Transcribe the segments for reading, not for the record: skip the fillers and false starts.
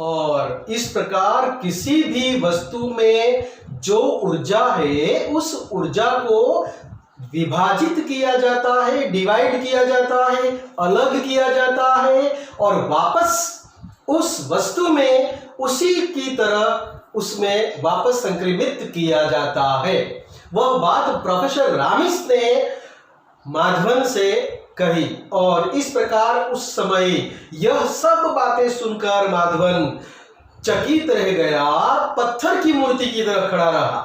और इस प्रकार किसी भी वस्तु में जो ऊर्जा है उस ऊर्जा को विभाजित किया जाता है, डिवाइड किया जाता है, अलग किया जाता है और वापस उस वस्तु में उसी की तरह उसमें वापस संक्रमित किया जाता है। वह बात प्रोफेसर रामिस ने माधवन से कही और इस प्रकार उस समय यह सब बातें सुनकर माधवन चकित रह गया, पत्थर की मूर्ति की तरह खड़ा रहा।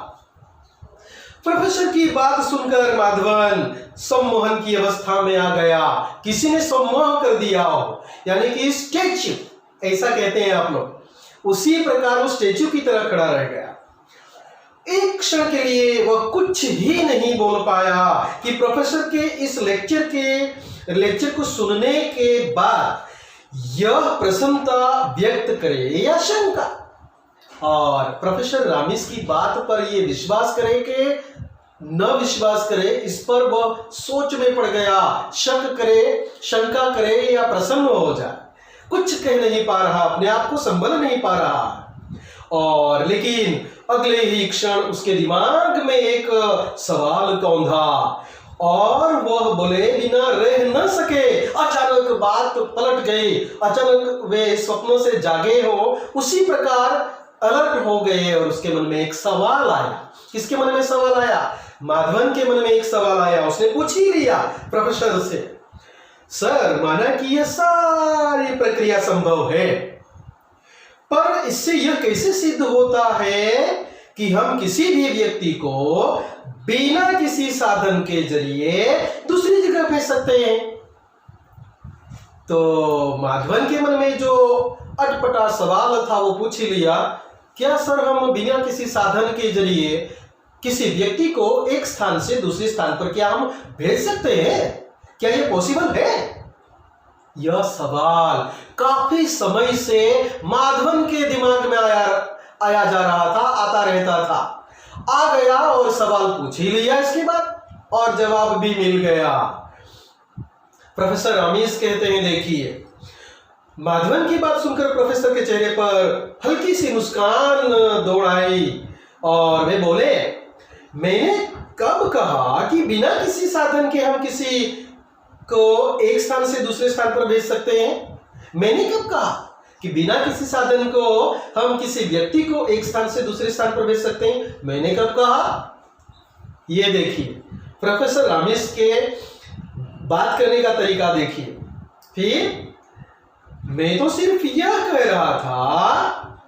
प्रोफेसर की बात सुनकर माधवन सम्मोहन की अवस्था में आ गया। किसी ने सम्मोह कर दिया हो, यानी कि स्टैच्यू ऐसा कहते हैं आप लोग, उसी प्रकार वो स्टैच्यू की तरह खड़ा रह गया। एक क्षण के लिए वह कुछ ही नहीं बोल पाया कि प्रोफेसर के इस लेक्चर को सुनने के बाद यह प्रसन्नता व्यक्त करे या शंका। और प्रोफेसर रामिस की बात पर यह विश्वास करे कि न विश्वास करे, इस पर वह सोच में पड़ गया, शक करे, शंका करे या प्रसन्न हो जाए। कुछ कह नहीं पा रहा, अपने आप को संभल नहीं पा रहा। और लेकिन अगले ही क्षण उसके दिमाग में एक सवाल कौंधा और वह बोले बिना रह न सके। अचानक बात पलट गई, अचानक वे स्वप्नों से जागे हो उसी प्रकार अलर्ट हो गए और उसके मन में एक सवाल आया। किसके मन में सवाल आया? माधवन के मन में एक सवाल आया। उसने पूछ ही लिया प्रोफेसर से, सर माना कि यह सारी प्रक्रिया संभव है, पर इससे यह कैसे सिद्ध होता है कि हम किसी भी व्यक्ति को बिना किसी साधन के जरिए दूसरी जगह भेज सकते हैं? तो माधवन के मन में जो अटपटा सवाल था वो पूछ ही लिया, क्या सर हम बिना किसी साधन के जरिए किसी व्यक्ति को एक स्थान से दूसरे स्थान पर क्या हम भेज सकते हैं? क्या यह पॉसिबल है? यह सवाल काफी समय से माधवन के दिमाग में आया जा रहा था, आता रहता था। आ गया और सवाल पूछ ही लिया इसके बाद और जवाब भी मिल गया। प्रोफेसर रामिस कहते हैं, देखिए माधवन की बात सुनकर प्रोफेसर के चेहरे पर हल्की सी मुस्कान दौड़ आई और वे बोले, मैंने कब कहा कि बिना किसी साधन के हम किसी को एक स्थान से दूसरे स्थान पर भेज सकते हैं? मैंने कब कहा कि बिना किसी साधन को हम किसी व्यक्ति को एक स्थान से दूसरे स्थान पर भेज सकते हैं? मैंने कब कहा? ये देखिए प्रोफेसर रामिस के बात करने का तरीका देखिए। फिर मैं तो सिर्फ यह कह रहा था,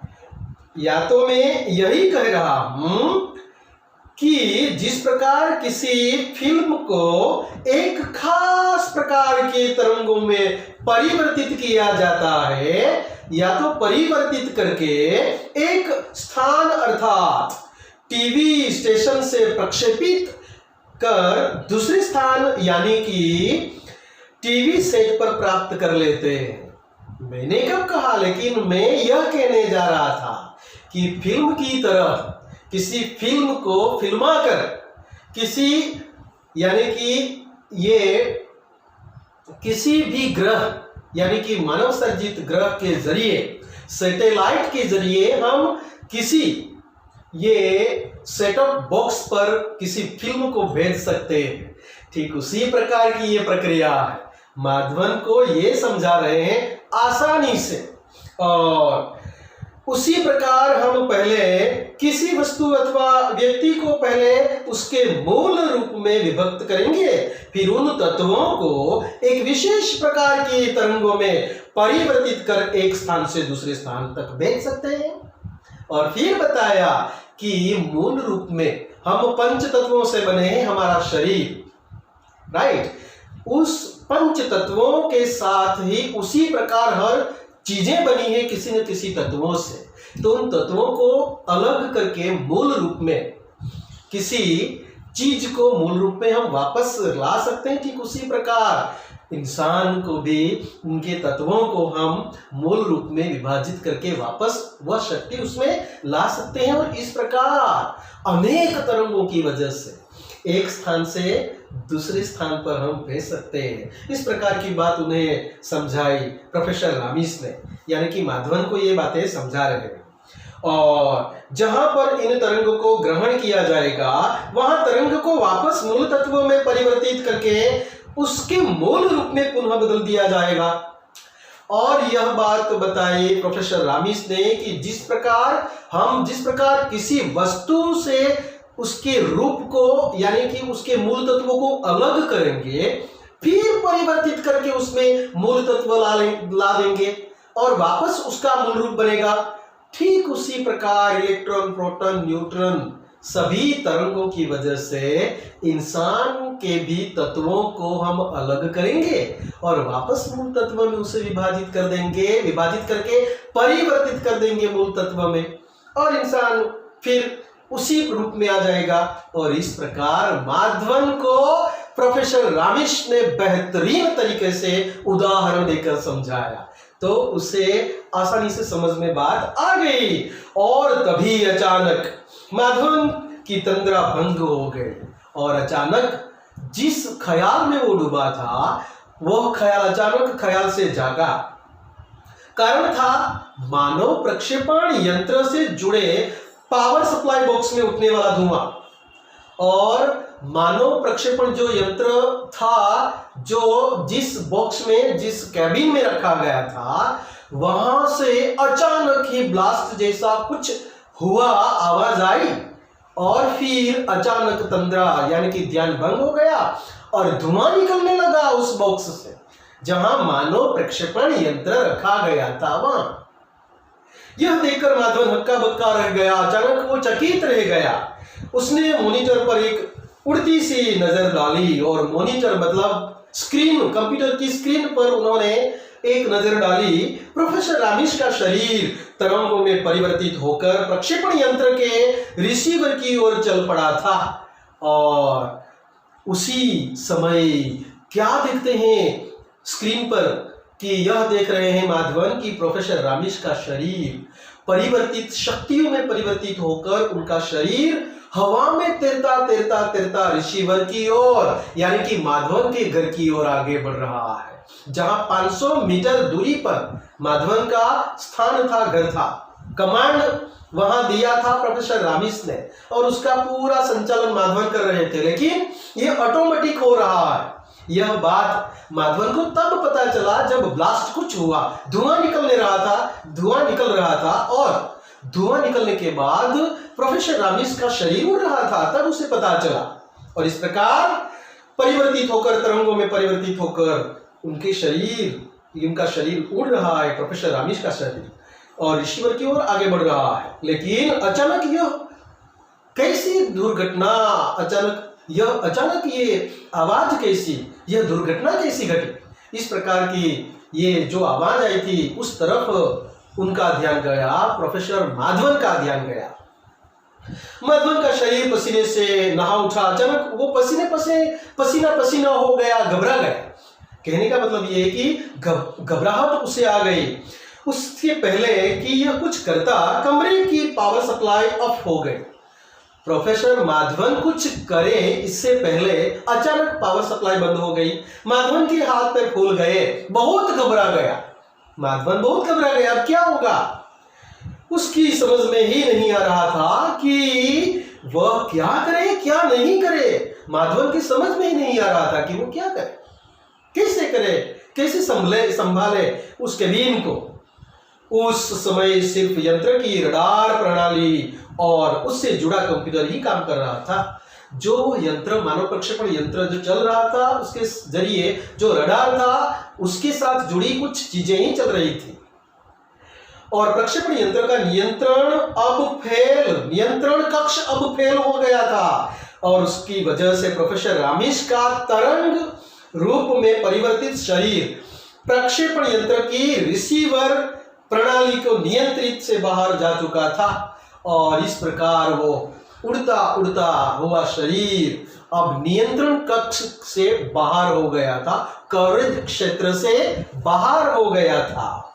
या तो मैं यही कह रहा हूं कि जिस प्रकार किसी फिल्म को एक खास प्रकार के तरंगों में परिवर्तित किया जाता है, या तो परिवर्तित करके एक स्थान अर्थात टीवी स्टेशन से प्रक्षेपित कर दूसरे स्थान यानी कि टीवी सेट पर प्राप्त कर लेते हैं। मैंने कब कहा? लेकिन मैं यह कहने जा रहा था कि फिल्म की तरह किसी फिल्म को फिल्माकर किसी यानी कि ये किसी भी ग्रह यानी कि मानव सर्जित ग्रह के जरिए, सैटेलाइट के जरिए हम किसी ये सेटअप बॉक्स पर किसी फिल्म को भेज सकते हैं। ठीक उसी प्रकार की ये प्रक्रिया है। माधवन को ये समझा रहे हैं आसानी से, और उसी प्रकार हम पहले किसी वस्तु अथवा व्यक्ति को पहले उसके मूल रूप में विभक्त करेंगे, फिर उन तत्वों को एक विशेष प्रकार की तरंगों में परिवर्तित कर एक स्थान से दूसरे स्थान तक भेज सकते हैं। और फिर बताया कि मूल रूप में हम पंच तत्वों से बने हैं, हमारा शरीर, राइट। उस पंच तत्वों के साथ ही उसी प्रकार हर चीजें बनी है किसी न किसी तत्वों से। तो उन तत्वों को अलग करके मूल रूप में किसी चीज को मूल रूप में हम वापस ला सकते हैं। ठीक उसी प्रकार इंसान को भी उनके तत्वों को हम मूल रूप में विभाजित करके वापस वह शक्ति उसमें ला सकते हैं। और इस प्रकार अनेक तरंगों की वजह से एक स्थान से दूसरे स्थान पर हम भेज सकते हैं। इस प्रकार की बात उन्हें समझाई प्रोफेसर रामिस ने, यानी कि माधवन को ये बातें समझा रहे हैं। और जहां पर इन तरंगों को ग्रहण किया जाएगा वहां तरंग को वापस मूल तत्व में परिवर्तित करके उसके मूल रूप में पुनः बदल दिया जाएगा। और यह बात बताई प्रोफेसर रामिस ने कि जिस प्रकार किसी वस्तु से उसके रूप को यानी कि उसके मूल तत्वों को अलग करेंगे, फिर परिवर्तित करके उसमें मूल तत्व ला देंगे और वापस उसका मूल रूप बनेगा, ठीक उसी प्रकार इलेक्ट्रॉन, प्रोटॉन, न्यूट्रॉन सभी तरंगों की वजह से इंसान के भी तत्वों को हम अलग करेंगे और वापस मूल तत्व में उसे विभाजित कर देंगे, विभाजित करके परिवर्तित कर देंगे मूल तत्व में, और इंसान फिर उसी रूप में आ जाएगा। और इस प्रकार माधवन को प्रोफेसर रामिस ने बेहतरीन तरीके से उदाहरण देकर समझाया, तो उसे आसानी से समझ में बात आ गई। और तभी अचानक माधवन की तंद्रा भंग हो गई और अचानक जिस ख्याल में वो डूबा था वह ख्याल अचानक ख्याल से जागा। कारण था मानव प्रक्षेपण यंत्र से जुड़े पावर सप्लाई बॉक्स में उठने वाला धुआं। और मानव प्रक्षेपण जो यंत्र था, जो जिस बॉक्स में, जिस कैबिन में रखा गया था, वहां से अचानक ही ब्लास्ट जैसा कुछ हुआ, आवाज आई और फिर अचानक तंद्रा यानी कि ध्यान भंग हो गया और धुआं निकलने लगा उस बॉक्स से जहां मानव प्रक्षेपण यंत्र रखा गया था। वहां यह देखकर माधवन हक्का बक्का रह गया, अचानक वो चकित रह गया। उसने मॉनिटर पर एक उड़ती सी नजर डाली और मॉनिटर मतलब स्क्रीन, कंप्यूटर की स्क्रीन पर उन्होंने एक नजर डाली। प्रोफेसर रामिस का शरीर तरंगों में परिवर्तित होकर प्रक्षेपण यंत्र के रिसीवर की ओर चल पड़ा था। और उसी समय क्या देखते हैं स्क्रीन पर कि यह देख रहे हैं माधवन की प्रोफेसर रामिस का शरीर परिवर्तित शक्तियों में परिवर्तित होकर उनका शरीर हवा में तैरता तैरता तैरता रिसीवर की ओर यानी कि माधवन के घर की ओर आगे बढ़ रहा है। जहां 500 मीटर दूरी पर माधवन का स्थान था, घर था। कमांड वहां दिया था प्रोफेसर रामिस ने और उसका पूरा संचालन माधवन कर रहे थे, लेकिन यह ऑटोमेटिक हो रहा है। यह बात माधवन को तब पता चला जब ब्लास्ट कुछ हुआ, धुआं निकल रहा था और धुआं निकलने के बाद प्रोफेसर रामिस का शरीर उड़ रहा था, तब उसे पता चला। और इस प्रकार परिवर्तित होकर, तरंगों में परिवर्तित होकर उनका शरीर उड़ रहा है, प्रोफेसर रामिस का शरीर, और रिसीवर की ओर आगे बढ़ रहा है। लेकिन अचानक यह कैसी दुर्घटना, अचानक ये आवाज कैसी, यह दुर्घटना कैसी घटी? इस प्रकार की ये जो आवाज आई थी उस तरफ उनका ध्यान गया, प्रोफेसर माधवन का ध्यान गया। माधवन का शरीर पसीने से नहा उठा, अचानक वो पसीना पसीना हो गया, घबरा गया। कहने का मतलब ये है कि घबराहट उसे आ गई। उससे पहले कि यह कुछ करता, कमरे की पावर सप्लाई ऑफ हो गई। प्रोफेसर माधवन कुछ करे इससे पहले अचानक पावर सप्लाई बंद हो गई। माधवन के हाथ पैर फूल गए, बहुत घबरा गया। माधवन बहुत घबरा गया, अब क्या होगा उसकी समझ में ही नहीं आ रहा था कि वह क्या करे क्या नहीं करे। माधवन की समझ में ही नहीं आ रहा था कि वो क्या करे, कैसे करे, कैसे संभाले उस कैबिन को। उस समय सिर्फ यंत्र की रडार प्रणाली और उससे जुड़ा कंप्यूटर ही काम कर रहा था। जो यंत्र, मानव प्रक्षेपण यंत्र जो चल रहा था, उसके जरिए जो रडार था उसके साथ जुड़ी कुछ चीजें ही चल रही थी। और प्रक्षेपण यंत्र का नियंत्रण कक्ष अब फेल हो गया था और उसकी वजह से प्रोफेसर रामिस का तरंग रूप में परिवर्तित शरीर प्रक्षेपण यंत्र की रिसीवर प्रणाली को नियंत्रित से बाहर जा चुका था। और इस प्रकार वो उड़ता उड़ता हुआ शरीर अब नियंत्रण कक्ष से बाहर हो गया था, कवरेज क्षेत्र से बाहर हो गया था।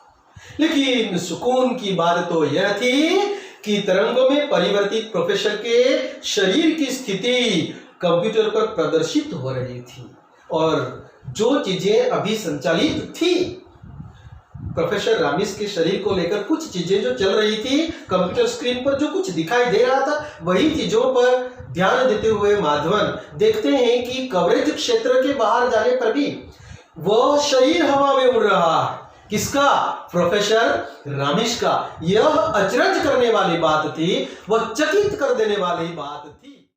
लेकिन सुकून की बात तो यह थी कि तरंगों में परिवर्तित प्रोफेसर के शरीर की स्थिति कंप्यूटर पर प्रदर्शित हो रही थी और जो चीजें अभी संचालित थी, प्रोफेसर रामिस के शरीर को लेकर कुछ चीजें जो चल रही थी कंप्यूटर स्क्रीन पर, जो कुछ दिखाई दे रहा था, वही चीजों पर ध्यान देते हुए माधवन देखते हैं कि कवरेज क्षेत्र के बाहर जाने पर भी वह शरीर हवा में उड़ रहा है। किसका? प्रोफेसर रामिस का। यह अचरज करने वाली बात थी, वह चकित कर देने वाली बात थी।